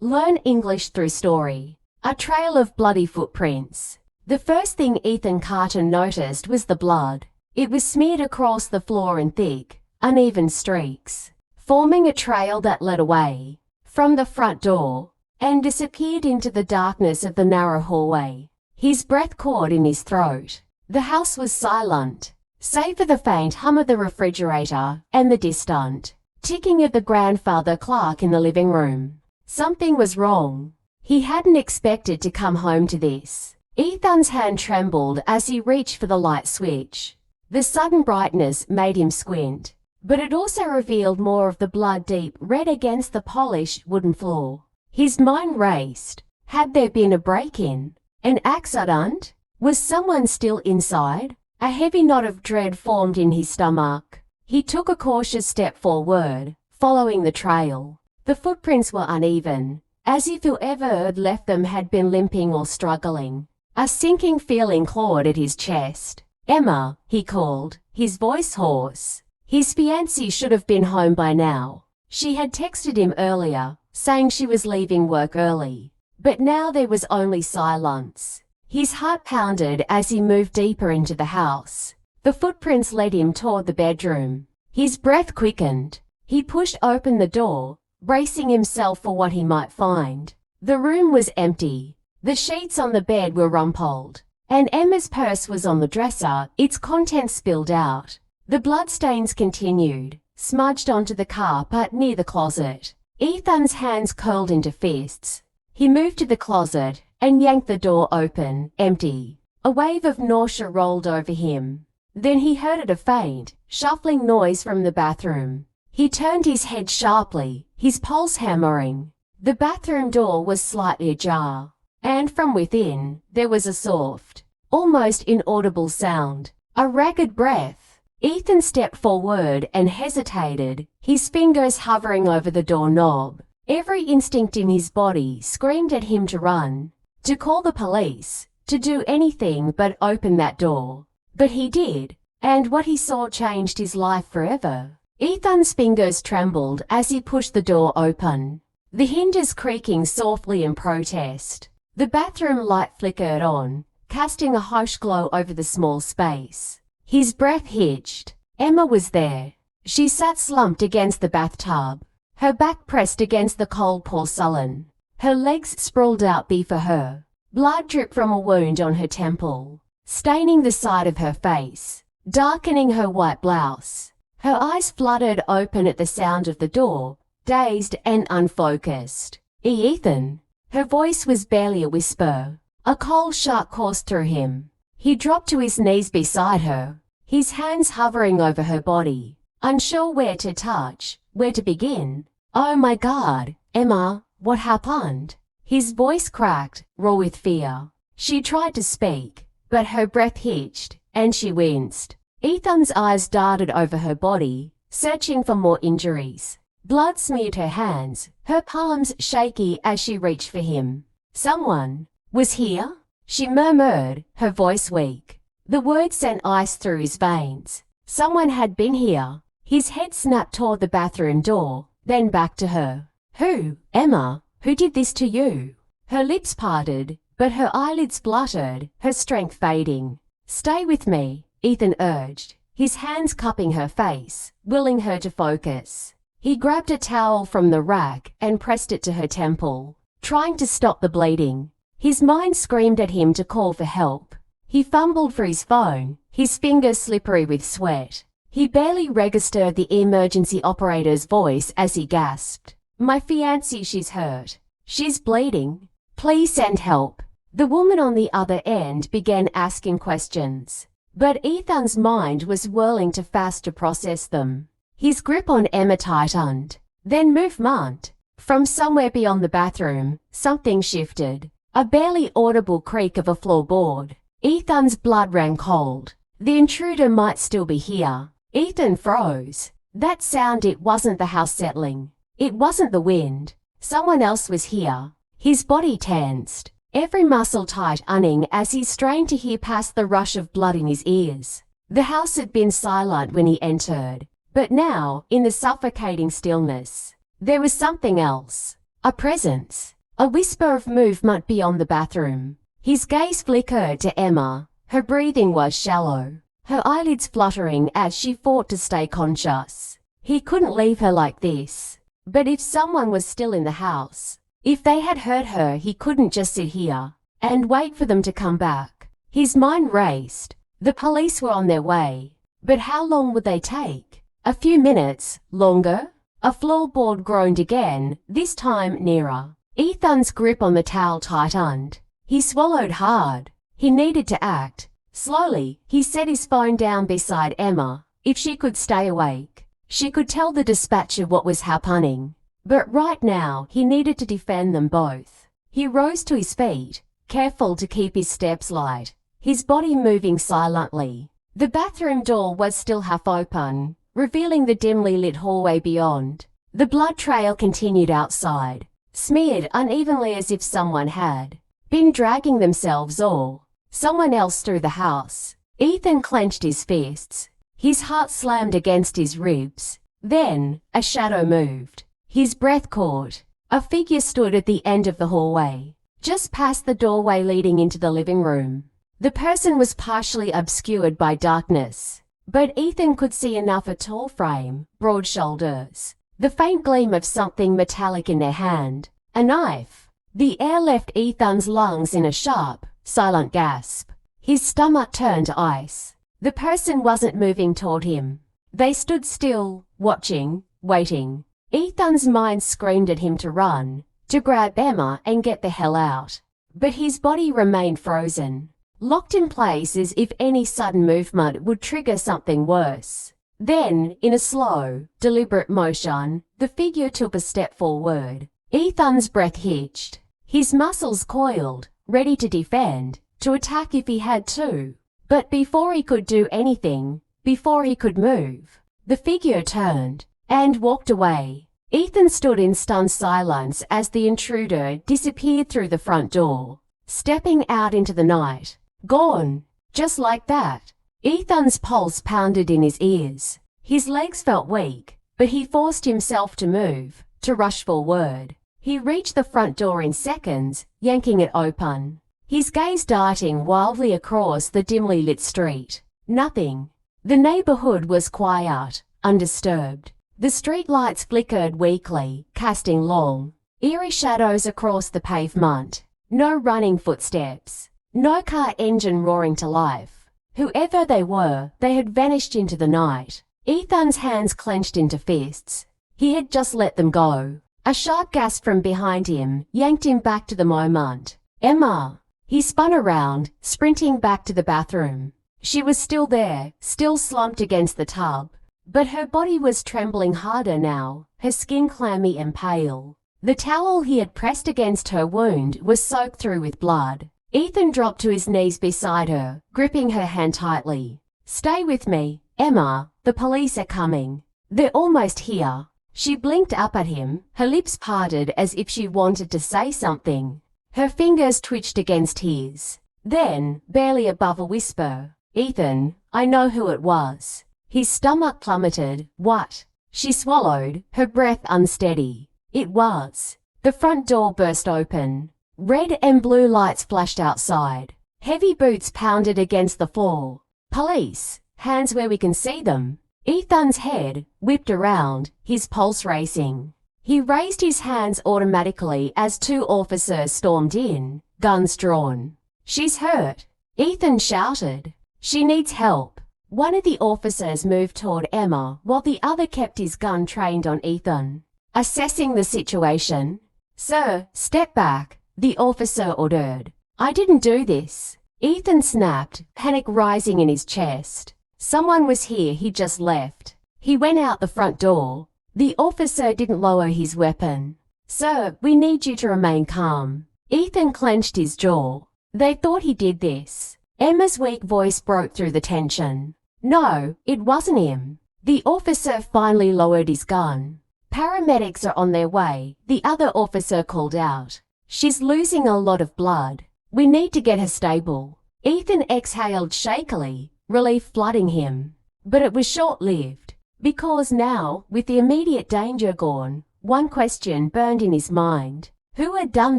Learn English through story. A trail of bloody footprints. The first thing Ethan Carter noticed was the blood. It was smeared across the floor in thick, uneven streaks, forming a trail that led away from the front door and disappeared into the darkness of the narrow hallway. His breath caught in his throat. The house was silent, save for the faint hum of the refrigerator and the distant ticking of the grandfather clock in the living room. Something was wrong. He hadn't expected to come home to this. Ethan's hand trembled as he reached for the light switch. The sudden brightness made him squint, but it also revealed more of the blood-deep red against the polished wooden floor. His mind raced. Had there been a break-in? An accident? Was someone still inside? A heavy knot of dread formed in his stomach. He took a cautious step forward, following the trail. The footprints were uneven, as if whoever had left them had been limping or struggling. A sinking feeling clawed at his chest. "Emma," he called, his voice hoarse. His fiancée should have been home by now. She had texted him earlier, saying she was leaving work early. But now there was only silence. His heart pounded as he moved deeper into the house. The footprints led him toward the bedroom. His breath quickened. He pushed open the door, bracing himself for what he might find. The room was empty. The sheets on the bed were rumpled, and Emma's purse was on the dresser, its contents spilled out. The bloodstains continued, smudged onto the carpet near the closet. Ethan's hands curled into fists. He moved to the closet and yanked the door open, empty. A wave of nausea rolled over him. Then he heard a faint, shuffling noise from the bathroom. He turned his head sharply, his pulse hammering. The bathroom door was slightly ajar, and from within, there was a soft, almost inaudible sound. A ragged breath. Ethan stepped forward and hesitated, his fingers hovering over the doorknob. Every instinct in his body screamed at him to run, to call the police, to do anything but open that door. But he did, and what he saw changed his life forever. Ethan's fingers trembled as he pushed the door open, the hinges creaking softly in protest. The bathroom light flickered on, casting a harsh glow over the small space. His breath hitched. Emma was there. She sat slumped against the bathtub, her back pressed against the cold porcelain. Her legs sprawled out before her. Blood dripped from a wound on her temple, staining the side of her face, darkening her white blouse. Her eyes fluttered open at the sound of the door, dazed and unfocused. "Ethan." Her voice was barely a whisper. A cold shock coursed through him. He dropped to his knees beside her, his hands hovering over her body, unsure where to touch, where to begin. "Oh my God, Emma, what happened?" His voice cracked, raw with fear. She tried to speak, but her breath hitched, and she winced. Ethan's eyes darted over her body, searching for more injuries. Blood smeared her hands, her palms shaky as she reached for him. "Someone was here?" she murmured, her voice weak. The words sent ice through his veins. Someone had been here. His head snapped toward the bathroom door, then back to her. "Who, Emma? Who did this to you?" Her lips parted, but her eyelids fluttered, her strength fading. "Stay with me," Ethan urged, his hands cupping her face, willing her to focus. He grabbed a towel from the rack and pressed it to her temple, trying to stop the bleeding. His mind screamed at him to call for help. He fumbled for his phone, his fingers slippery with sweat. He barely registered the emergency operator's voice as he gasped. "My fiancée, she's hurt. She's bleeding. Please send help." The woman on the other end began asking questions, but Ethan's mind was whirling too fast to process them. His grip on Emma tightened. Then movement. From somewhere beyond the bathroom, something shifted. A barely audible creak of a floorboard. Ethan's blood ran cold. The intruder might still be here. Ethan froze. That sound, it wasn't the house settling. It wasn't the wind. Someone else was here. His body tensed, every muscle tightening as he strained to hear past the rush of blood in his ears. The house had been silent when he entered, but now, in the suffocating stillness, there was something else. A presence. A whisper of movement beyond the bathroom. His gaze flickered to Emma. Her breathing was shallow, her eyelids fluttering as she fought to stay conscious. He couldn't leave her like this. But if someone was still in the house, if they had heard her, he couldn't just sit here and wait for them to come back. His mind raced. The police were on their way. But how long would they take? A few minutes? Longer? A floorboard groaned again, this time nearer. Ethan's grip on the towel tightened. He swallowed hard. He needed to act. Slowly, he set his phone down beside Emma. If she could stay awake, she could tell the dispatcher what was happening. But right now, he needed to defend them both. He rose to his feet, careful to keep his steps light, his body moving silently. The bathroom door was still half open, revealing the dimly lit hallway beyond. The blood trail continued outside, smeared unevenly as if someone had been dragging themselves or someone else through the house. Ethan clenched his fists. His heart slammed against his ribs. Then, a shadow moved. His breath caught. A figure stood at the end of the hallway, just past the doorway leading into the living room. The person was partially obscured by darkness, but Ethan could see enough: a tall frame, broad shoulders, the faint gleam of something metallic in their hand, a knife. The air left Ethan's lungs in a sharp, silent gasp. His stomach turned to ice. The person wasn't moving toward him. They stood still, watching, waiting. Ethan's mind screamed at him to run, to grab Emma and get the hell out. But his body remained frozen, locked in place as if any sudden movement would trigger something worse. Then, in a slow, deliberate motion, the figure took a step forward. Ethan's breath hitched. His muscles coiled, ready to defend, to attack if he had to. But before he could do anything, before he could move, the figure turned and walked away. Ethan stood in stunned silence as the intruder disappeared through the front door, stepping out into the night. Gone. Just like that. Ethan's pulse pounded in his ears. His legs felt weak, but he forced himself to move, to rush forward. He reached the front door in seconds, yanking it open, his gaze darting wildly across the dimly lit street. Nothing. The neighborhood was quiet, undisturbed. The street lights flickered weakly, casting long, eerie shadows across the pavement. No running footsteps. No car engine roaring to life. Whoever they were, they had vanished into the night. Ethan's hands clenched into fists. He had just let them go. A sharp gasp from behind him yanked him back to the moment. Emma! He spun around, sprinting back to the bathroom. She was still there, still slumped against the tub. But her body was trembling harder now, her skin clammy and pale. The towel he had pressed against her wound was soaked through with blood. Ethan dropped to his knees beside her, gripping her hand tightly. Stay with me, Emma. The police are coming. They're almost here. She blinked up at him, her lips parted as if she wanted to say something. Her fingers twitched against his. Then, barely above a whisper, Ethan, I know who it was. His stomach plummeted. What? She swallowed, her breath unsteady. It was. The front door burst open. Red and blue lights flashed outside. Heavy boots pounded against the floor. Police, hands where we can see them. Ethan's head whipped around, his pulse racing. He raised his hands automatically as two officers stormed in, guns drawn. She's hurt. Ethan shouted. She needs help. One of the officers moved toward Emma while the other kept his gun trained on Ethan. Assessing the situation. Sir, step back, the officer ordered. I didn't do this. Ethan snapped, panic rising in his chest. Someone was here, he just left. He went out the front door. The officer didn't lower his weapon. Sir, we need you to remain calm. Ethan clenched his jaw. They thought he did this. Emma's weak voice broke through the tension. No, it wasn't him. The officer finally lowered his gun. Paramedics are on their way, the other officer called out. She's losing a lot of blood. We need to get her stable. Ethan exhaled shakily, relief flooding him. But it was short-lived, because now, with the immediate danger gone, One question burned in his mind. Who had done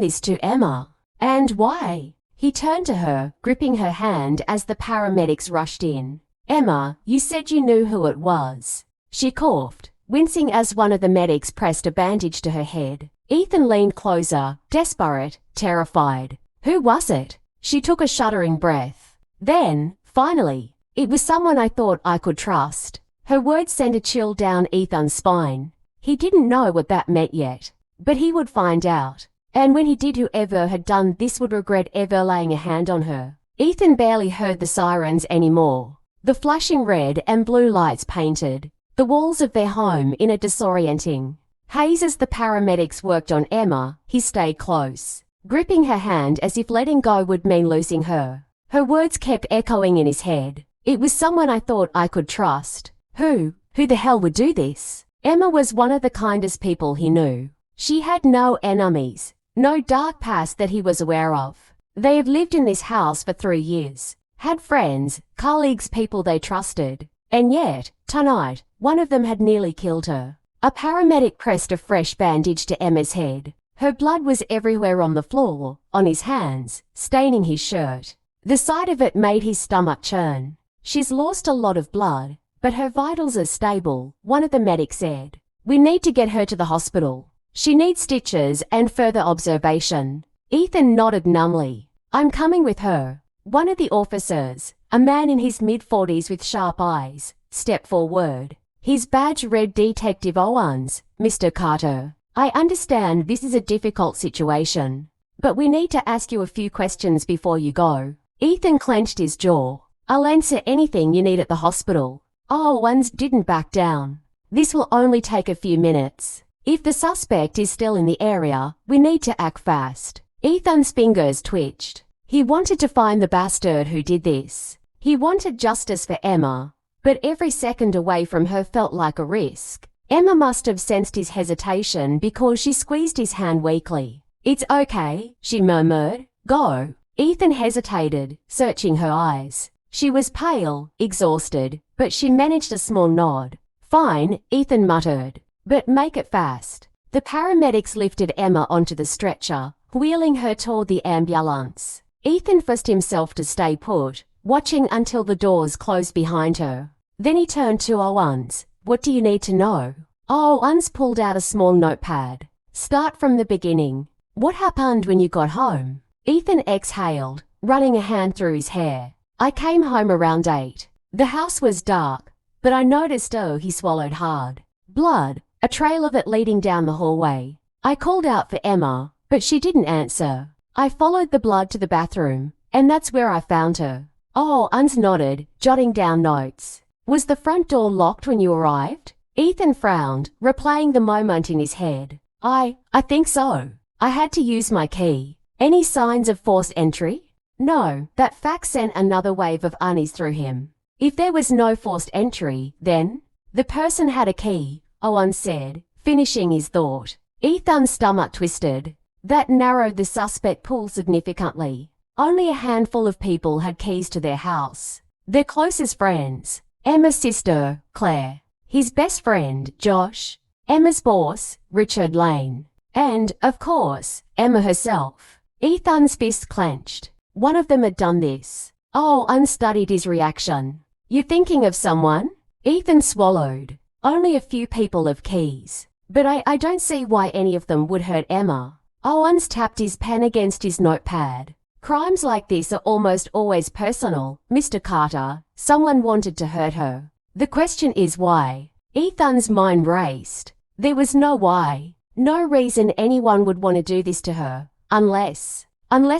this to Emma? And why? He turned to her, gripping her hand as the paramedics rushed in. Emma, you said you knew who it was. She coughed, wincing as one of the medics pressed a bandage to her head. Ethan leaned closer, desperate, terrified. Who was it? She took a shuddering breath. Then, finally, it was someone I thought I could trust. Her words sent a chill down Ethan's spine. He didn't know what that meant yet, but he would find out. And when he did, whoever had done this would regret ever laying a hand on her. Ethan barely heard the sirens anymore. The flashing red and blue lights painted the walls of their home in a disorienting haze. As the paramedics worked on Emma, he stayed close, gripping her hand as if letting go would mean losing her. Her words kept echoing in his head. It was someone I thought I could trust. Who the hell would do this? Emma was one of the kindest people he knew. She had no enemies, no dark past that he was aware of. They had lived in this house for 3 years, had friends, colleagues, people they trusted. And yet, tonight, one of them had nearly killed her. A paramedic pressed a fresh bandage to Emma's head. Her blood was everywhere on the floor, on his hands, staining his shirt. The sight of it made his stomach churn. She's lost a lot of blood, but her vitals are stable, one of the medics said. We need to get her to the hospital. She needs stitches and further observation. Ethan nodded numbly. I'm coming with her. One of the officers, a man in his mid-40s with sharp eyes, stepped forward. His badge read Detective Owens, Mr. Carter. I understand this is a difficult situation, but we need to ask you a few questions before you go. Ethan clenched his jaw. I'll answer anything you need at the hospital. Owens didn't back down. This will only take a few minutes. If the suspect is still in the area, we need to act fast. Ethan's fingers twitched. He wanted to find the bastard who did this. He wanted justice for Emma, but every second away from her felt like a risk. Emma must have sensed his hesitation because she squeezed his hand weakly. It's okay, she murmured. Go. Ethan hesitated, searching her eyes. She was pale, exhausted, but she managed a small nod. Fine, Ethan muttered, but make it fast. The paramedics lifted Emma onto the stretcher, wheeling her toward the ambulance. Ethan forced himself to stay put, watching until the doors closed behind her. Then he turned to Owens. What do you need to know? Owens pulled out a small notepad. Start from the beginning. What happened when you got home? Ethan exhaled, running a hand through his hair. I came home around 8. The house was dark, but I noticed, he swallowed hard. Blood, a trail of it leading down the hallway. I called out for Emma, but she didn't answer. I followed the blood to the bathroom, and that's where I found her. Owens nodded, jotting down notes. Was the front door locked when you arrived? Ethan frowned, replaying the moment in his head. I think so. I had to use my key. Any signs of forced entry? No, that fact sent another wave of unease through him. If there was no forced entry, then the person had a key, Owens said, finishing his thought. Ethan's stomach twisted. That narrowed the suspect pool significantly. Only a handful of people had keys to their house. Their closest friends, Emma's sister, Claire, his best friend, Josh, Emma's boss, Richard Lane, and, of course, Emma herself. Ethan's fists clenched. One of them had done this. Owens studied his reaction. You thinking of someone? Ethan swallowed. Only a few people have keys. But I don't see why any of them would hurt Emma. Owens tapped his pen against his notepad. Crimes like this are almost always personal, Mr. Carter. Someone wanted to hurt her. The question is why. Ethan's mind raced. There was no why. No reason anyone would want to do this to her. Unless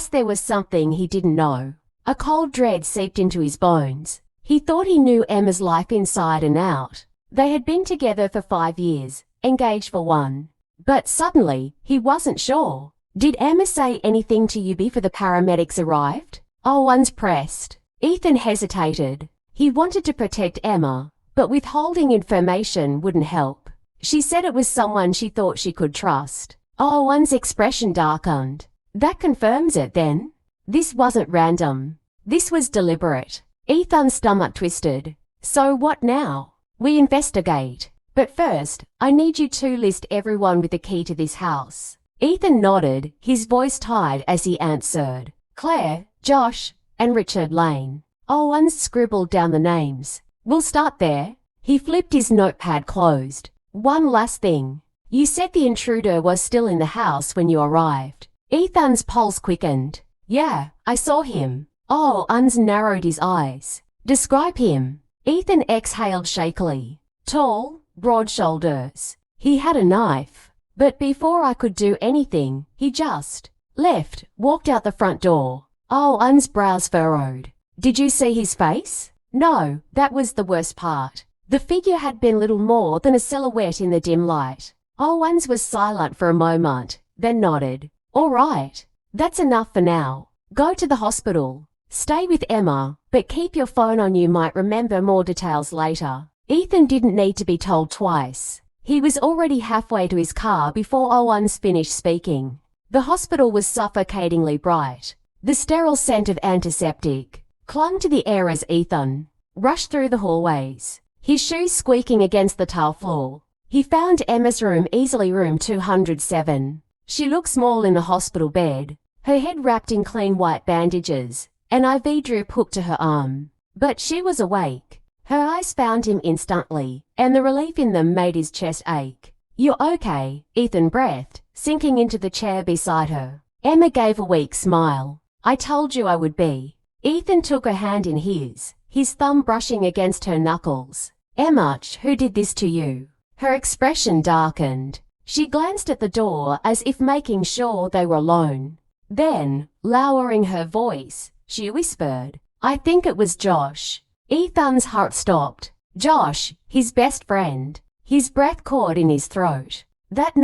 there was something he didn't know. A cold dread seeped into his bones. He thought he knew Emma's life inside and out. They had been together for 5 years, engaged for 1. But suddenly, he wasn't sure. Did Emma say anything to you before the paramedics arrived? Owens pressed. Ethan hesitated. He wanted to protect Emma, but withholding information wouldn't help. She said it was someone she thought she could trust. Owens' expression darkened. That confirms it then. This wasn't random. This was deliberate. Ethan's stomach twisted. So what now? We investigate. But first, I need you to list everyone with the key to this house. Ethan nodded, his voice tight as he answered. Claire, Josh, and Richard Lane. Owen scribbled down the names. We'll start there. He flipped his notepad closed. One last thing. You said the intruder was still in the house when you arrived. Ethan's pulse quickened. Yeah, I saw him. Oh, Uns narrowed his eyes. Describe him. Ethan exhaled shakily. Tall, broad shoulders. He had a knife. But before I could do anything, he just left, walked out the front door. Oh, Uns' brows furrowed. Did you see his face? No, that was the worst part. The figure had been little more than a silhouette in the dim light. Owens was silent for a moment, then nodded. All right, that's enough for now. Go to the hospital. Stay with Emma, but keep your phone on. You might remember more details later. Ethan didn't need to be told twice. He was already halfway to his car before Owens finished speaking. The hospital was suffocatingly bright. The sterile scent of antiseptic clung to the air as Ethan rushed through the hallways, his shoes squeaking against the tile floor. He found Emma's room, easily room 207. She looked small in the hospital bed, her head wrapped in clean white bandages, an IV drip hooked to her arm. But she was awake. Her eyes found him instantly, and the relief in them made his chest ache. You're okay, Ethan breathed, sinking into the chair beside her. Emma gave a weak smile. I told you I would be. Ethan took her hand in his thumb brushing against her knuckles. Emma, who did this to you? Her expression darkened. She glanced at the door as if making sure they were alone. Then, lowering her voice, she whispered, I think it was Josh. Ethan's heart stopped. Josh, his best friend. His breath caught in his throat. That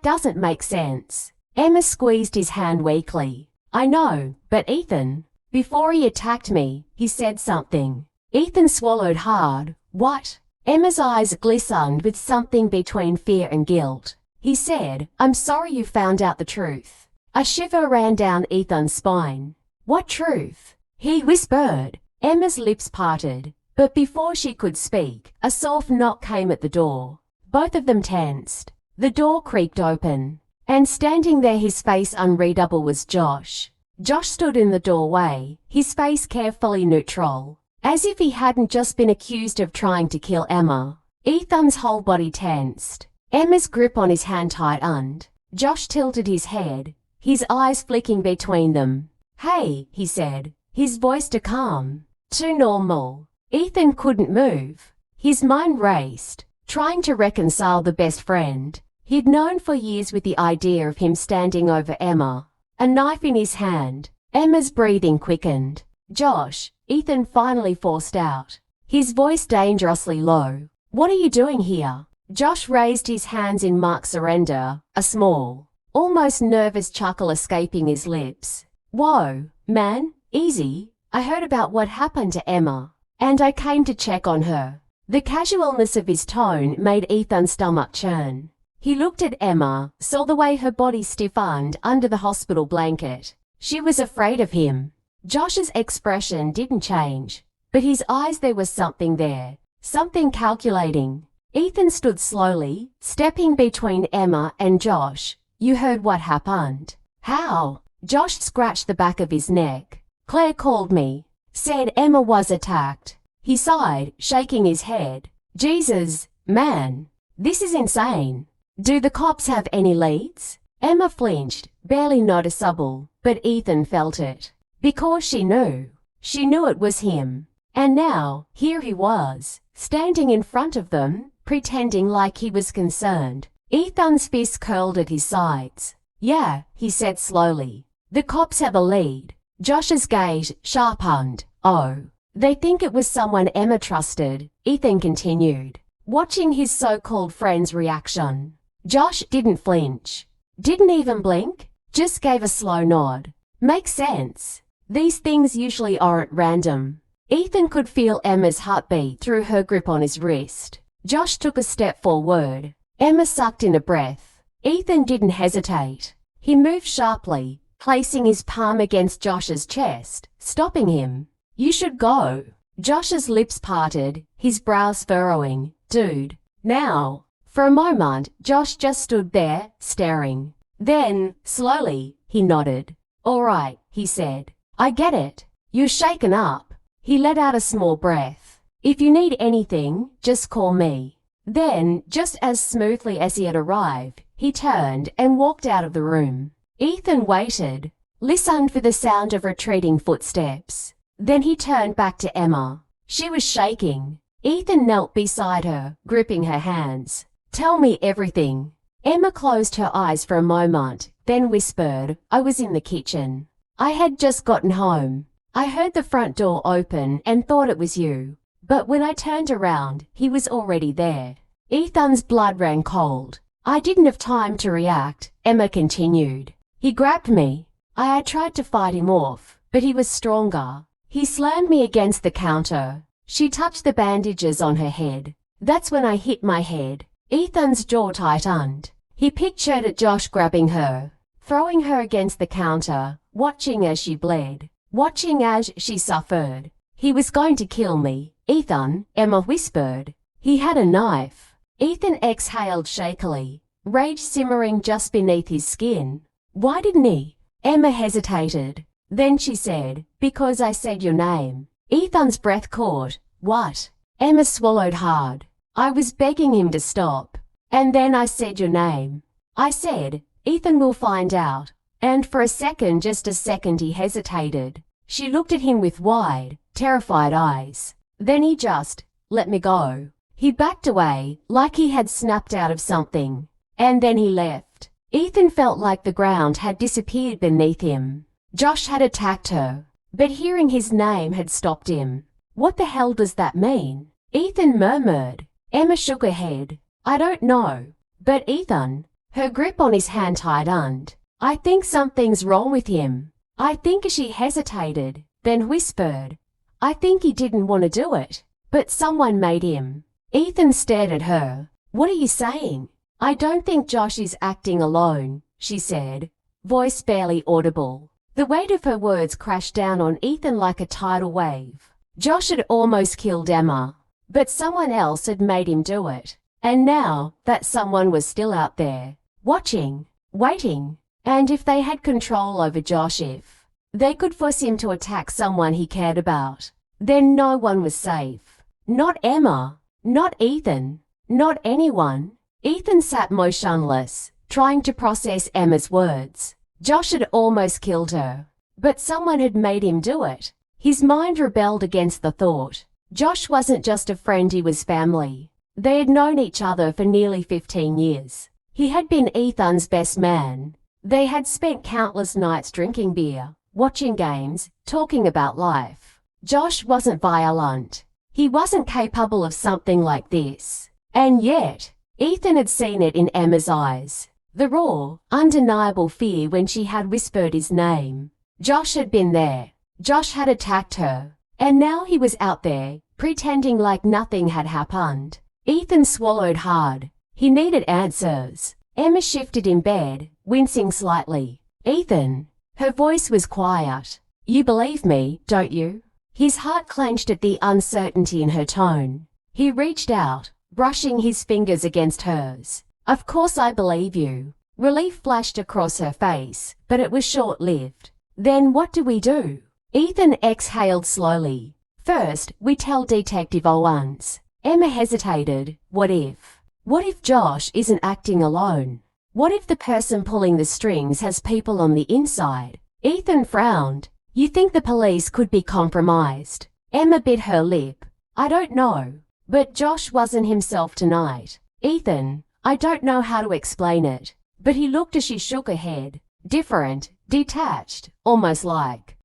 doesn't make sense. Emma squeezed his hand weakly. I know, but Ethan, before he attacked me, he said something. Ethan swallowed hard. What? Emma's eyes glistened with something between fear and guilt. He said, I'm sorry you found out the truth. A shiver ran down Ethan's spine. What truth? He whispered. Emma's lips parted, but before she could speak, a soft knock came at the door. Both of them tensed. The door creaked open, and standing there, his face unreadable, was Josh. Josh stood in the doorway, his face carefully neutral, as if he hadn't just been accused of trying to kill Emma. Ethan's whole body tensed. Emma's grip on his hand tightened. Josh tilted his head, his eyes flicking between them. Hey, he said, his voice too calm, too normal. Ethan couldn't move. His mind raced, trying to reconcile the best friend he'd known for years with the idea of him standing over Emma, a knife in his hand. Emma's breathing quickened. Josh, Ethan finally forced out, his voice dangerously low. What are you doing here? Josh raised his hands in mock surrender, a small, almost nervous chuckle escaping his lips. Whoa, man, easy. I heard about what happened to Emma, and I came to check on her. The casualness of his tone made Ethan's stomach churn. He looked at Emma, saw the way her body stiffened under the hospital blanket. She was afraid of him. Josh's expression didn't change, but his eyes, there was something there, something calculating. Ethan stood slowly, stepping between Emma and Josh. You heard what happened? How? Josh scratched the back of his neck. Claire called me, said Emma was attacked. He sighed, shaking his head. Jesus, man, this is insane. Do the cops have any leads? Emma flinched, barely noticeable, but Ethan felt it. Because she knew it was him. And now, here he was, standing in front of them, pretending like he was concerned. Ethan's fist curled at his sides. Yeah, he said slowly. The cops have a lead. Josh's gaze sharpened. Oh, they think it was someone Emma trusted, Ethan continued, watching his so-called friend's reaction. Josh didn't flinch, didn't even blink, just gave a slow nod. Makes sense. These things usually aren't random. Ethan could feel Emma's heartbeat through her grip on his wrist. Josh took a step forward. Emma sucked in a breath. Ethan didn't hesitate. He moved sharply, placing his palm against Josh's chest, stopping him. You should go. Josh's lips parted, his brows furrowing. Dude, Now, for a moment, Josh just stood there, staring. Then, slowly, he nodded. All right, he said. I get it. You're shaken up. He let out a small breath. If you need anything, just call me. Then, just as smoothly as he had arrived, he turned and walked out of the room. Ethan waited, listened for the sound of retreating footsteps. Then he turned back to Emma. She was shaking. Ethan knelt beside her, gripping her hands. Tell me everything. Emma closed her eyes for a moment, then whispered, I was in the kitchen. I had just gotten home. I heard the front door open and thought it was you. But when I turned around, he was already there. Ethan's blood ran cold. I didn't have time to react, Emma continued. He grabbed me. I had tried to fight him off, but he was stronger. He slammed me against the counter. She touched the bandages on her head. That's when I hit my head. Ethan's jaw tightened. He pictured at Josh grabbing her, throwing her against the counter, watching as she bled, watching as she suffered. He was going to kill me. Ethan, Emma whispered. He had a knife. Ethan exhaled shakily, rage simmering just beneath his skin. Why didn't he? Emma hesitated. Then she said, because I said your name. Ethan's breath caught. What? Emma swallowed hard. I was begging him to stop. And then I said your name. I said, Ethan will find out. And for a second, just a second, he hesitated. She looked at him with wide, terrified eyes. Then he just let me go. He backed away, like he had snapped out of something. And then he left. Ethan felt like the ground had disappeared beneath him. Josh had attacked her, but hearing his name had stopped him. What the hell does that mean? Ethan murmured. Emma shook her head. I don't know. But Ethan, her grip on his hand tightened. I think something's wrong with him. I think she hesitated, then whispered. I think he didn't want to do it, but someone made him. Ethan stared at her. What are you saying? I don't think Josh is acting alone, she said, voice barely audible. The weight of her words crashed down on Ethan like a tidal wave. Josh had almost killed Emma, but someone else had made him do it. And now that someone was still out there, watching, waiting. And if they had control over Josh, if they could force him to attack someone he cared about, then no one was safe. Not Emma, not Ethan, not anyone. Ethan sat motionless, trying to process Emma's words. Josh had almost killed her, but someone had made him do it. His mind rebelled against the thought. Josh wasn't just a friend, he was family. They had known each other for nearly 15 years. He had been Ethan's best man. They had spent countless nights drinking beer, watching games, talking about life. Josh wasn't violent. He wasn't capable of something like this. And yet, Ethan had seen it in Emma's eyes. The raw, undeniable fear when she had whispered his name. Josh had been there. Josh had attacked her. And now he was out there, pretending like nothing had happened. Ethan swallowed hard. He needed answers. Emma shifted in bed, wincing slightly. Ethan. Her voice was quiet. You believe me, don't you? His heart clenched at the uncertainty in her tone. He reached out, brushing his fingers against hers. Of course I believe you. Relief flashed across her face, but it was short-lived. Then what do we do? Ethan exhaled slowly. First, we tell Detective Owens. Emma hesitated. What if? What if Josh isn't acting alone? What if the person pulling the strings has people on the inside? Ethan frowned. You think the police could be compromised? Emma bit her lip. I don't know. But Josh wasn't himself tonight. Ethan, I don't know how to explain it. But he looked as she shook her head. Different, detached, almost like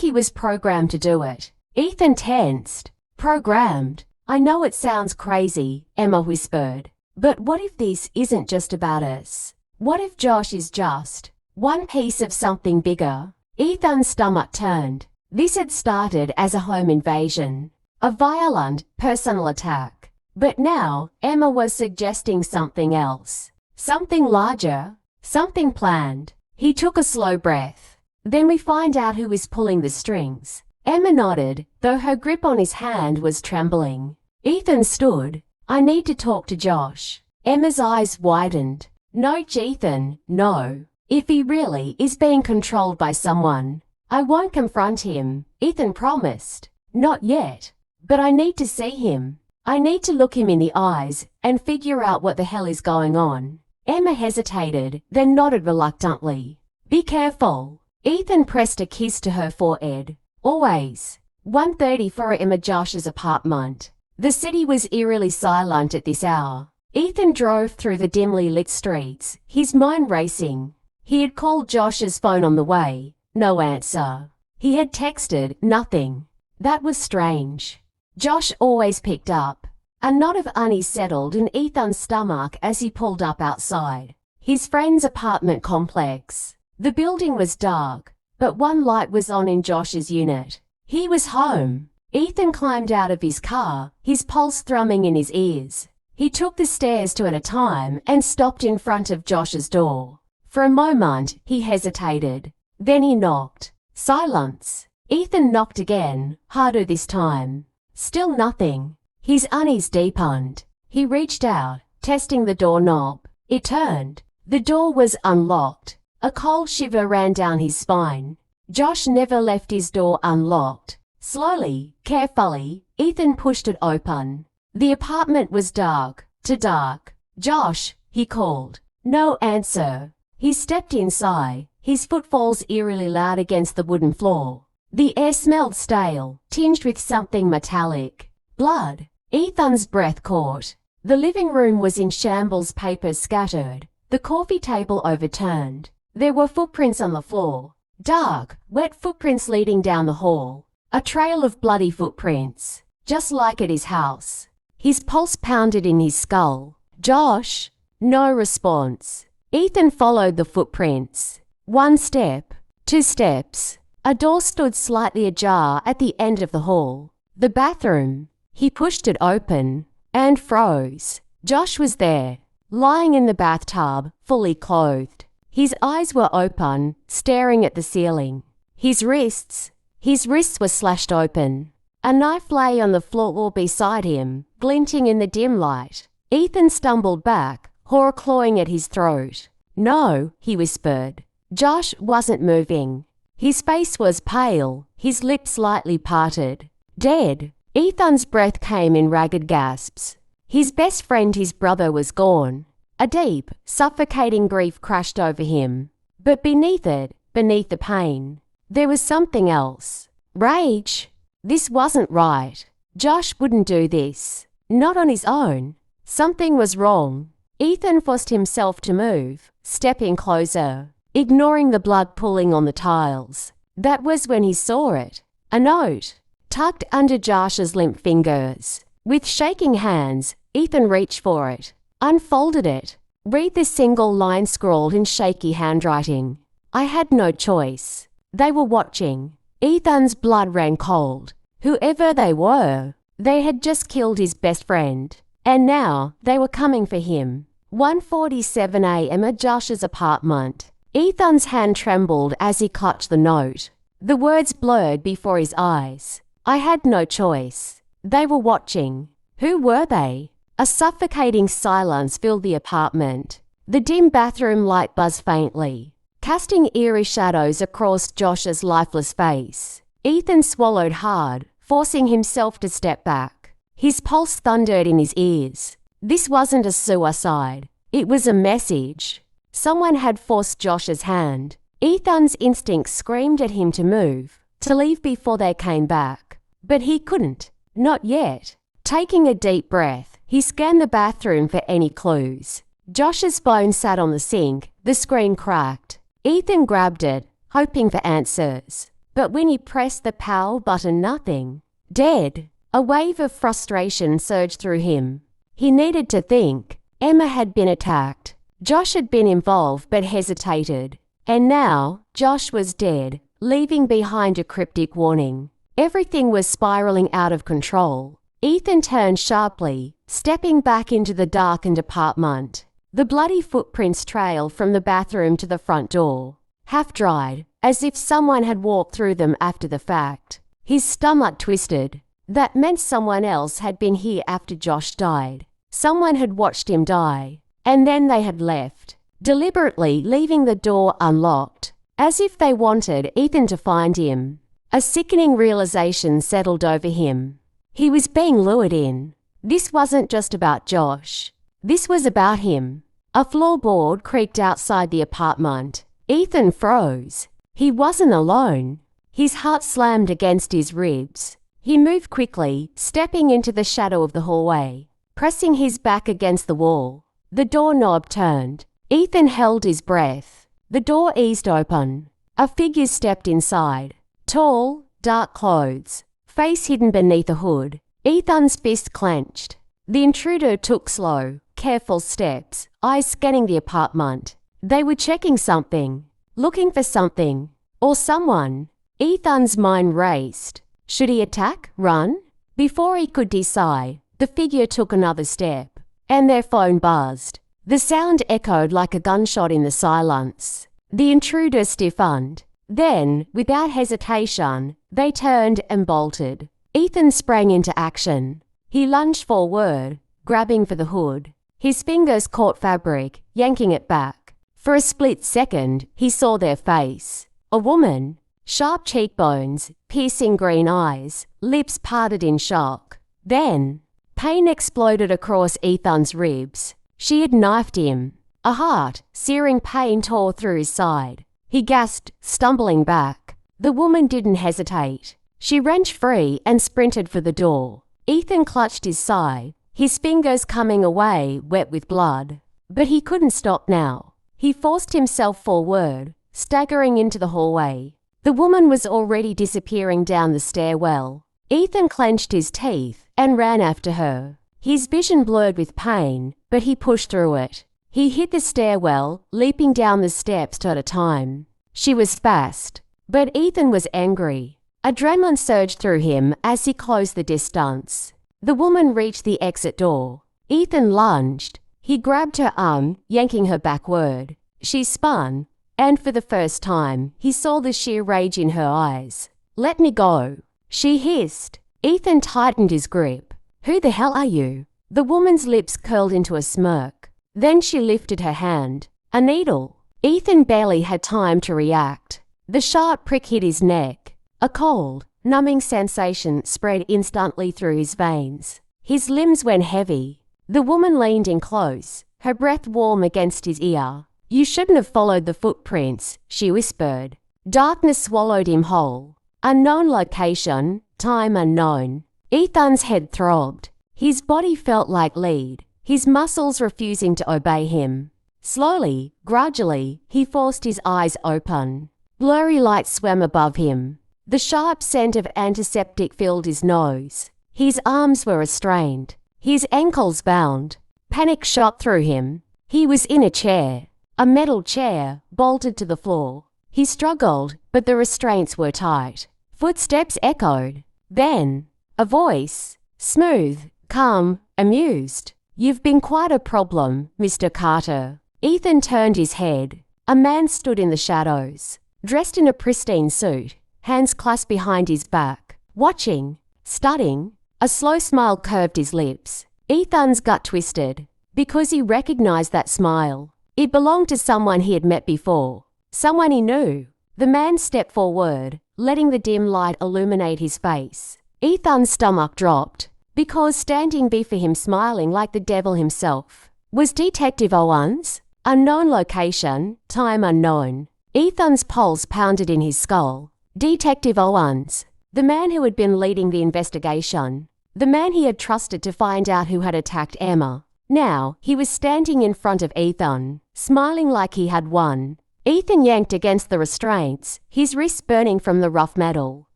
he was programmed to do it. Ethan tensed. Programmed. I know it sounds crazy, Emma whispered. But what if this isn't just about us? What if Josh is just one piece of something bigger? Ethan's stomach turned. This had started as a home invasion, a violent, personal attack. But now, Emma was suggesting something else. Something larger, something planned. He took a slow breath. Then we find out who is pulling the strings. Emma nodded, though her grip on his hand was trembling. Ethan stood. I need to talk to Josh. Emma's eyes widened. No, Ethan, no. If he really is being controlled by someone, I won't confront him, Ethan promised. Not yet. But I need to see him. I need to look him in the eyes and figure out what the hell is going on. Emma hesitated, then nodded reluctantly. Be careful. Ethan pressed a kiss to her forehead. Always. 1:30 for Emma Josh's apartment. The city was eerily silent at this hour. Ethan drove through the dimly lit streets, his mind racing. He had called Josh's phone on the way. No answer. He had texted, nothing. That was strange. Josh always picked up. A knot of unease settled in Ethan's stomach as he pulled up outside his friend's apartment complex. The building was dark, but one light was on in Josh's unit. He was home. Ethan climbed out of his car, his pulse thrumming in his ears. He took the stairs two at a time and stopped in front of Josh's door. For a moment, he hesitated. Then he knocked. Silence. Ethan knocked again, harder this time. Still nothing. His unease deepened. He reached out, testing the doorknob. It turned. The door was unlocked. A cold shiver ran down his spine. Josh never left his door unlocked. Slowly, carefully, Ethan pushed it open. The apartment was dark, too dark. Josh, he called. No answer. He stepped inside, his footfalls eerily loud against the wooden floor. The air smelled stale, tinged with something metallic. Blood. Ethan's breath caught. The living room was in shambles, papers scattered, the coffee table overturned. There were footprints on the floor. Dark, wet footprints leading down the hall. A trail of bloody footprints, just like at his house. His pulse pounded in his skull. Josh? No response. Ethan followed the footprints. 1 step, 2 steps. A door stood slightly ajar at the end of the hall. The bathroom. He pushed it open and froze. Josh was there, lying in the bathtub, fully clothed. His eyes were open, staring at the ceiling. His wrists were slashed open. A knife lay on the floor beside him, glinting in the dim light. Ethan stumbled back, horror clawing at his throat. No, he whispered. Josh wasn't moving. His face was pale, his lips slightly parted. Dead. Ethan's breath came in ragged gasps. His best friend, his brother, was gone. A deep, suffocating grief crashed over him. But beneath it, beneath the pain, there was something else. Rage. This wasn't right. Josh wouldn't do this. Not on his own. Something was wrong. Ethan forced himself to move, stepping closer, ignoring the blood pooling on the tiles. That was when he saw it. A note, tucked under Josh's limp fingers. With shaking hands, Ethan reached for it, unfolded it. Read the single line scrawled in shaky handwriting. I had no choice. They were watching. Ethan's blood ran cold. Whoever they were, they had just killed his best friend. And now they were coming for him. 1:47 a.m. at Josh's apartment. Ethan's hand trembled as he clutched the note. The words blurred before his eyes. I had no choice. They were watching. Who were they? A suffocating silence filled the apartment. The dim bathroom light buzzed faintly, casting eerie shadows across Josh's lifeless face. Ethan swallowed hard, forcing himself to step back. His pulse thundered in his ears. This wasn't a suicide. It was a message. Someone had forced Josh's hand. Ethan's instincts screamed at him to move, to leave before they came back. But he couldn't. Not yet. Taking a deep breath, he scanned the bathroom for any clues. Josh's phone sat on the sink. The screen cracked. Ethan grabbed it, hoping for answers. But when he pressed the power button, nothing. Dead. A wave of frustration surged through him. He needed to think. Emma had been attacked. Josh had been involved but hesitated. And now, Josh was dead, leaving behind a cryptic warning. Everything was spiraling out of control. Ethan turned sharply, stepping back into the darkened apartment. The bloody footprints trailed from the bathroom to the front door, half-dried, as if someone had walked through them after the fact. His stomach twisted. That meant someone else had been here after Josh died. Someone had watched him die, and then they had left, deliberately leaving the door unlocked, as if they wanted Ethan to find him. A sickening realization settled over him. He was being lured in. This wasn't just about Josh. This was about him. A floorboard creaked outside the apartment. Ethan froze. He wasn't alone. His heart slammed against his ribs. He moved quickly, stepping into the shadow of the hallway, pressing his back against the wall. The doorknob turned. Ethan held his breath. The door eased open. A figure stepped inside. Tall, dark clothes, face hidden beneath a hood. Ethan's fist clenched. The intruder took slow, careful steps, eyes scanning the apartment. They were checking something, looking for something, or someone. Ethan's mind raced. Should he attack, run? Before he could decide, the figure took another step, and their phone buzzed. The sound echoed like a gunshot in the silence. The intruder stiffened. Then, without hesitation, they turned and bolted. Ethan sprang into action. He lunged forward, grabbing for the hood. His fingers caught fabric, yanking it back. For a split second, he saw their face. A woman. Sharp cheekbones, piercing green eyes, lips parted in shock. Then, pain exploded across Ethan's ribs. She had knifed him. A heart, searing pain tore through his side. He gasped, stumbling back. The woman didn't hesitate. She wrenched free and sprinted for the door. Ethan clutched his side, his fingers coming away, wet with blood. But he couldn't stop now. He forced himself forward, staggering into the hallway. The woman was already disappearing down the stairwell. Ethan clenched his teeth and ran after her. His vision blurred with pain, but he pushed through it. He hit the stairwell, leaping down the steps at a time. She was fast, but Ethan was angry. Adrenaline surged through him as he closed the distance. The woman reached the exit door. Ethan lunged. He grabbed her arm, yanking her backward. She spun, and for the first time, he saw the sheer rage in her eyes. "Let me go," she hissed. Ethan tightened his grip. "Who the hell are you?" The woman's lips curled into a smirk. Then she lifted her hand. A needle. Ethan barely had time to react. The sharp prick hit his neck. A cold, numbing sensation spread instantly through his veins. His limbs went heavy. The woman leaned in close, her breath warm against his ear. "You shouldn't have followed the footprints," she whispered. Darkness swallowed him whole. Unknown location, time unknown. Ethan's head throbbed. His body felt like lead, his muscles refusing to obey him. Slowly, gradually, he forced his eyes open. Blurry light swam above him. The sharp scent of antiseptic filled his nose. His arms were restrained, his ankles bound. Panic shot through him. He was in a chair, a metal chair, bolted to the floor. He struggled, but the restraints were tight. Footsteps echoed. Then, a voice, smooth, calm, amused. "You've been quite a problem, Mr. Carter." Ethan turned his head. A man stood in the shadows, dressed in a pristine suit, hands clasped behind his back, watching, studying. A slow smile curved his lips. Ethan's gut twisted, because he recognized that smile. It belonged to someone he had met before, someone he knew. The man stepped forward, letting the dim light illuminate his face. Ethan's stomach dropped, because standing before him smiling like the devil himself was Detective Owens. Unknown location, time unknown. Ethan's pulse pounded in his skull. Detective Owens, the man who had been leading the investigation, the man he had trusted to find out who had attacked Emma. Now, he was standing in front of Ethan, smiling like he had won. Ethan yanked against the restraints, his wrists burning from the rough metal.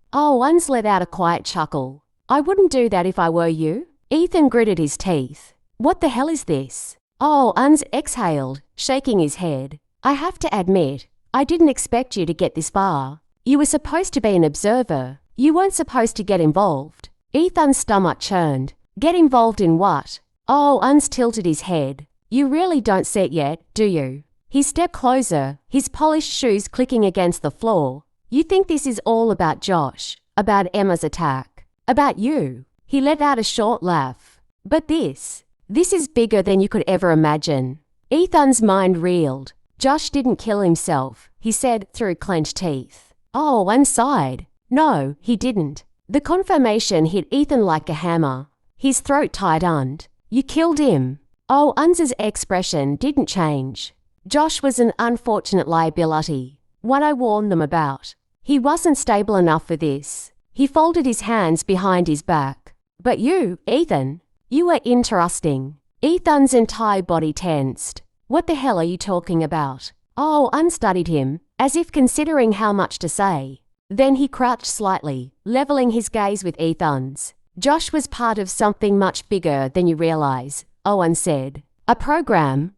Owens let out a quiet chuckle. "I wouldn't do that if I were you." Ethan gritted his teeth. "What the hell is this?" Owens exhaled, shaking his head. "I have to admit, I didn't expect you to get this far. You were supposed to be an observer. You weren't supposed to get involved." Ethan's stomach churned. "Get involved in what?" Owens tilted his head. "You really don't see it yet, do you?" He stepped closer, his polished shoes clicking against the floor. "You think this is all about Josh, about Emma's attack, about you?" He let out a short laugh. "But this This is bigger than you could ever imagine. Ethan's mind reeled. Josh didn't kill himself, he said through clenched teeth. Oh, I'm sighed. No, he didn't. The confirmation hit Ethan like a hammer. His throat tightened. You killed him. Oh, Unz's expression didn't change. Josh was an unfortunate liability, one I warned them about. He wasn't stable enough for this. He folded his hands behind his back. But you, Ethan, you were interesting. Ethan's entire body tensed. What the hell are you talking about? Oh, Unz studied him, as if considering how much to say. Then he crouched slightly, leveling his gaze with Ethan's. Josh was part of something much bigger than you realize, Owen said. A program,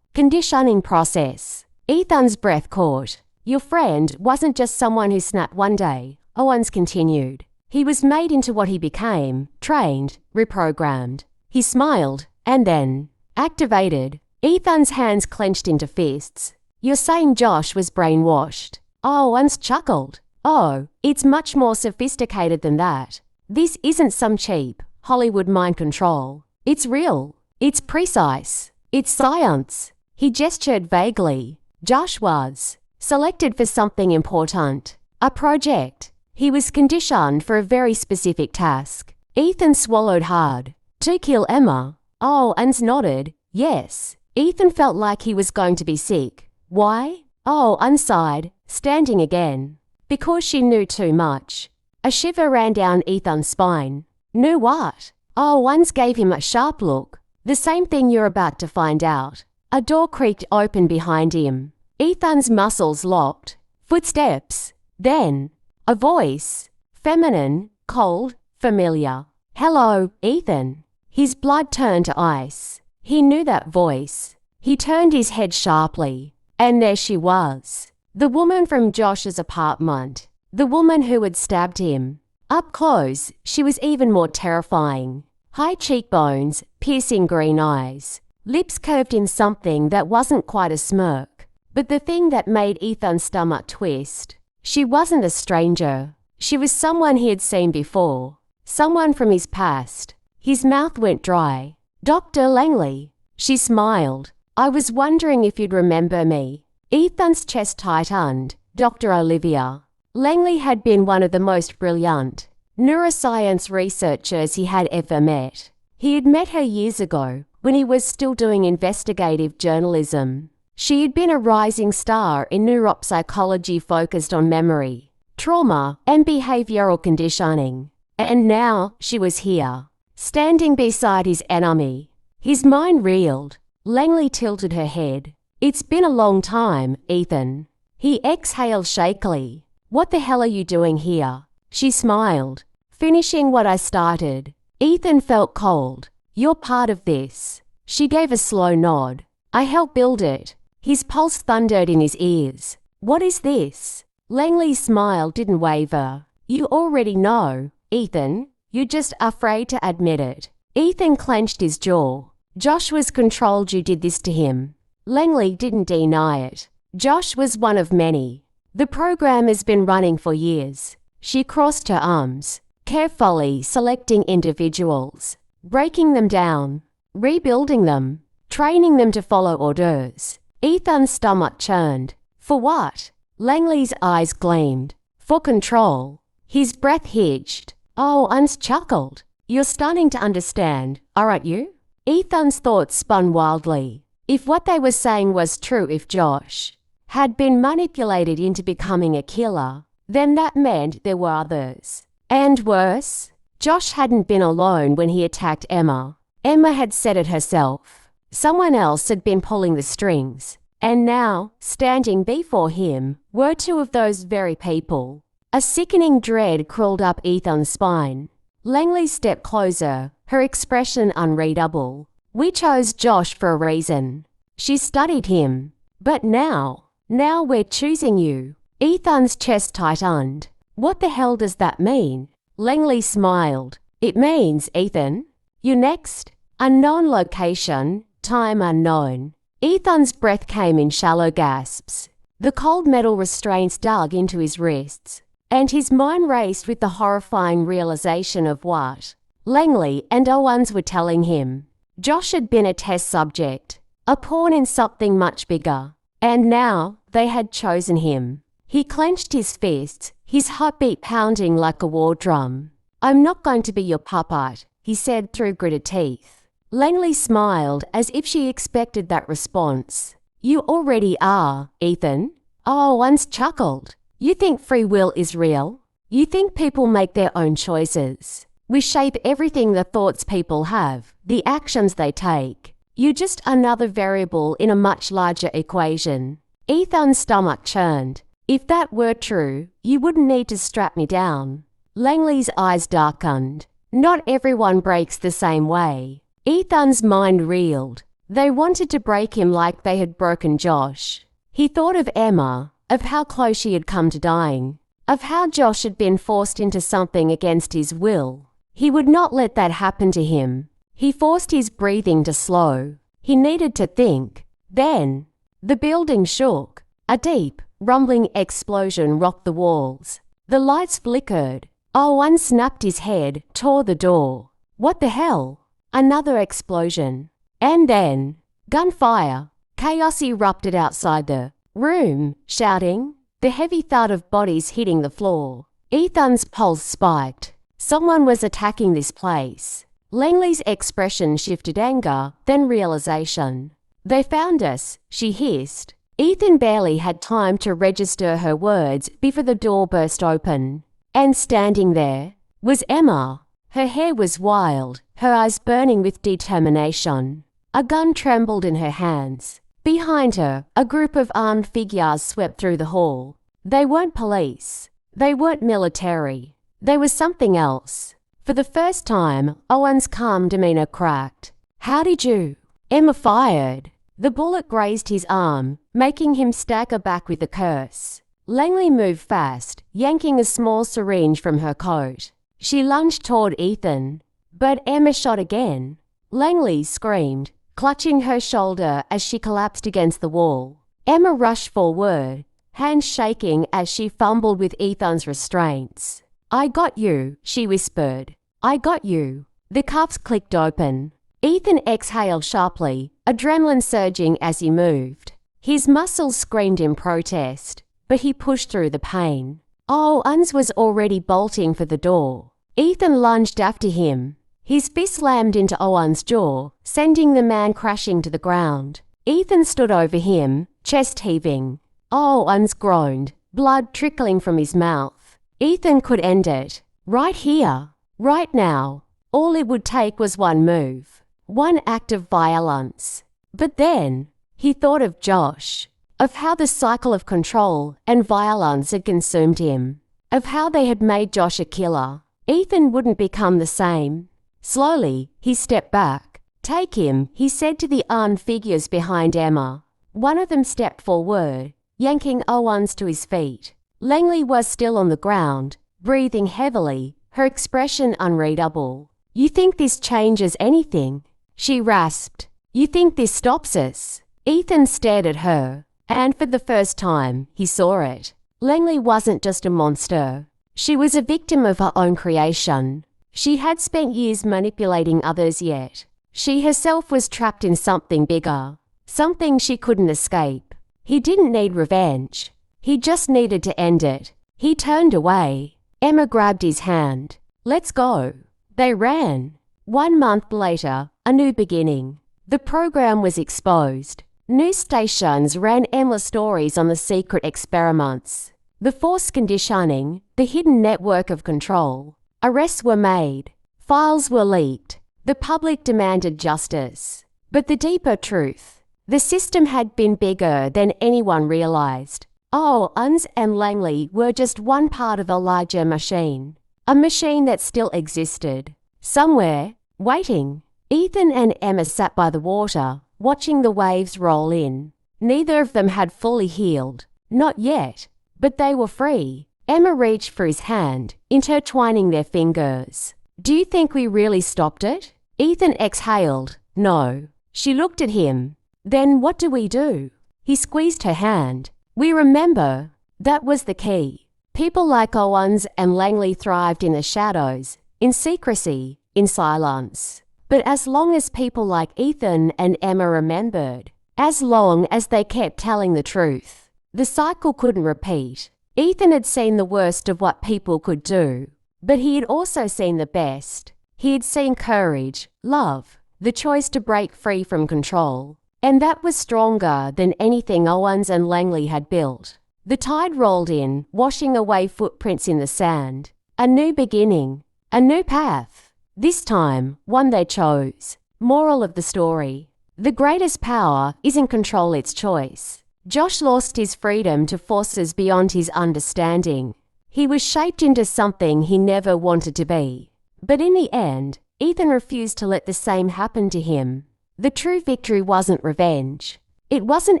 conditioning process. Ethan's breath caught. Your friend wasn't just someone who snapped one day, Owens continued. He was made into what he became, trained, reprogrammed. He smiled, and then activated. Ethan's hands clenched into fists. You're saying Josh was brainwashed? Owens chuckled. Oh, it's much more sophisticated than that. This isn't some cheap Hollywood mind control. It's real. It's precise. It's science. He gestured vaguely. Josh was selected for something important. A project. He was conditioned for a very specific task. Ethan swallowed hard. To kill Emma. Oh, Uns nodded. Yes. Ethan felt like he was going to be sick. Why? Oh, Uns sighed, standing again. Because she knew too much. A shiver ran down Ethan's spine. Knew what? Oh, Uns gave him a sharp look. The same thing you're about to find out. A door creaked open behind him. Ethan's muscles locked. Footsteps. Then, a voice. Feminine, cold, familiar. Hello, Ethan. His blood turned to ice. He knew that voice. He turned his head sharply. And there she was. The woman from Josh's apartment. The woman who had stabbed him. Up close, she was even more terrifying. High cheekbones, piercing green eyes. Lips curved in something that wasn't quite a smirk. But the thing that made Ethan's stomach twist. She wasn't a stranger. She was someone he had seen before. Someone from his past. His mouth went dry. Dr. Langley. She smiled. I was wondering if you'd remember me. Ethan's chest tightened. Dr. Olivia. Langley had been one of the most brilliant neuroscience researchers he had ever met. He had met her years ago when he was still doing investigative journalism. She had been a rising star in neuropsychology focused on memory, trauma, and behavioral conditioning. And now she was here, standing beside his enemy. His mind reeled. Langley tilted her head. It's been a long time, Ethan. He exhaled shakily. What the hell are you doing here? She smiled. Finishing what I started. Ethan felt cold. You're part of this. She gave a slow nod. I helped build it. His pulse thundered in his ears. What is this? Langley's smile didn't waver. You already know, Ethan. You're just afraid to admit it. Ethan clenched his jaw. Josh was controlled. You did this to him. Langley didn't deny it. Josh was one of many. The program has been running for years. She crossed her arms, carefully selecting individuals, breaking them down, rebuilding them, training them to follow orders. Ethan's stomach churned. For what? Langley's eyes gleamed. For control. His breath hitched. Oh, Uns chuckled. You're starting to understand, aren't you? Ethan's thoughts spun wildly. If what they were saying was true, if Josh had been manipulated into becoming a killer, then that meant there were others. And worse, Josh hadn't been alone when he attacked Emma. Emma had said it herself. Someone else had been pulling the strings. And now, standing before him, were two of those very people. A sickening dread crawled up Ethan's spine. Langley stepped closer, her expression unreadable. We chose Josh for a reason. She studied him. But now we're choosing you. Ethan's chest tightened. What the hell does that mean? Langley smiled. It means, Ethan, you're next. Unknown location, time unknown. Ethan's breath came in shallow gasps. The cold metal restraints dug into his wrists, and his mind raced with the horrifying realization of what Langley and Owens were telling him. Josh had been a test subject, a pawn in something much bigger, and now they had chosen him. He clenched his fists, his heartbeat pounding like a war drum. "I'm not going to be your puppet," he said through gritted teeth. Langley smiled as if she expected that response. "You already are, Ethan." Owens chuckled. "You think free will is real? You think people make their own choices? We shape everything the thoughts people have, the actions they take. You're just another variable in a much larger equation." Ethan's stomach churned. "If that were true, you wouldn't need to strap me down." Langley's eyes darkened. Not everyone breaks the same way. Ethan's mind reeled. They wanted to break him like they had broken Josh. He thought of Emma, of how close she had come to dying, of how Josh had been forced into something against his will. He would not let that happen to him. He forced his breathing to slow. He needed to think. Then, the building shook. A deep, rumbling explosion rocked the walls. The lights flickered. One snapped his head, tore the door. What the hell? Another explosion. And then, gunfire. Chaos erupted outside the room, shouting. The heavy thud of bodies hitting the floor. Ethan's pulse spiked. Someone was attacking this place. Langley's expression shifted anger, then realization. "They found us," she hissed. Ethan barely had time to register her words before the door burst open. And standing there was Emma. Her hair was wild, her eyes burning with determination. A gun trembled in her hands. Behind her, a group of armed figures swept through the hall. They weren't police. They weren't military. They were something else. For the first time, Owen's calm demeanor cracked. "How did you?" Emma fired. The bullet grazed his arm, making him stagger back with a curse. Langley moved fast, yanking a small syringe from her coat. She lunged toward Ethan, but Emma shot again. Langley screamed, clutching her shoulder as she collapsed against the wall. Emma rushed forward, hands shaking as she fumbled with Ethan's restraints. "I got you," she whispered. "I got you." The cuffs clicked open. Ethan exhaled sharply, adrenaline surging as he moved. His muscles screamed in protest, but he pushed through the pain. Owens was already bolting for the door. Ethan lunged after him. His fist slammed into Owen's jaw, sending the man crashing to the ground. Ethan stood over him, chest heaving. Owens groaned, blood trickling from his mouth. Ethan could end it. Right here. Right now. All it would take was one move. One act of violence. But then, he thought of Josh. Of how the cycle of control and violence had consumed him. Of how they had made Josh a killer. Ethan wouldn't become the same. Slowly, he stepped back. "Take him," he said to the armed figures behind Emma. One of them stepped forward, yanking Owens to his feet. Langley was still on the ground, breathing heavily, her expression unreadable. "You think this changes anything?" she rasped. "You think this stops us?" Ethan stared at her. And for the first time, he saw it. Langley wasn't just a monster. She was a victim of her own creation. She had spent years manipulating others, yet she herself was trapped in something bigger, something she couldn't escape. He didn't need revenge. He just needed to end it. He turned away. Emma grabbed his hand. "Let's go." They ran. 1 month later, a new beginning. The program was exposed. News stations ran endless stories on the secret experiments, the forced conditioning, the hidden network of control. Arrests were made. Files were leaked. The public demanded justice. But the deeper truth, the system had been bigger than anyone realized. Owens and Langley were just one part of a larger machine. A machine that still existed. Somewhere, waiting. Ethan and Emma sat by the water, watching the waves roll in. Neither of them had fully healed. Not yet. But they were free. Emma reached for his hand, intertwining their fingers. "Do you think we really stopped it?" Ethan exhaled. "No." She looked at him. "Then what do we do?" He squeezed her hand. "We remember." That was the key. People like Owens and Langley thrived in the shadows, in secrecy, in silence. But as long as people like Ethan and Emma remembered, as long as they kept telling the truth, the cycle couldn't repeat. Ethan had seen the worst of what people could do, but he had also seen the best. He had seen courage, love, the choice to break free from control, and that was stronger than anything Owens and Langley had built. The tide rolled in, washing away footprints in the sand. A new beginning, a new path. This time, one they chose. Moral of the story: the greatest power isn't control, it's choice. Josh lost his freedom to forces beyond his understanding. He was shaped into something he never wanted to be. But in the end, Ethan refused to let the same happen to him. The true victory wasn't revenge. It wasn't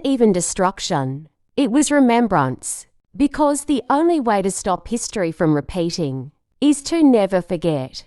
even destruction. It was remembrance. Because the only way to stop history from repeating is to never forget.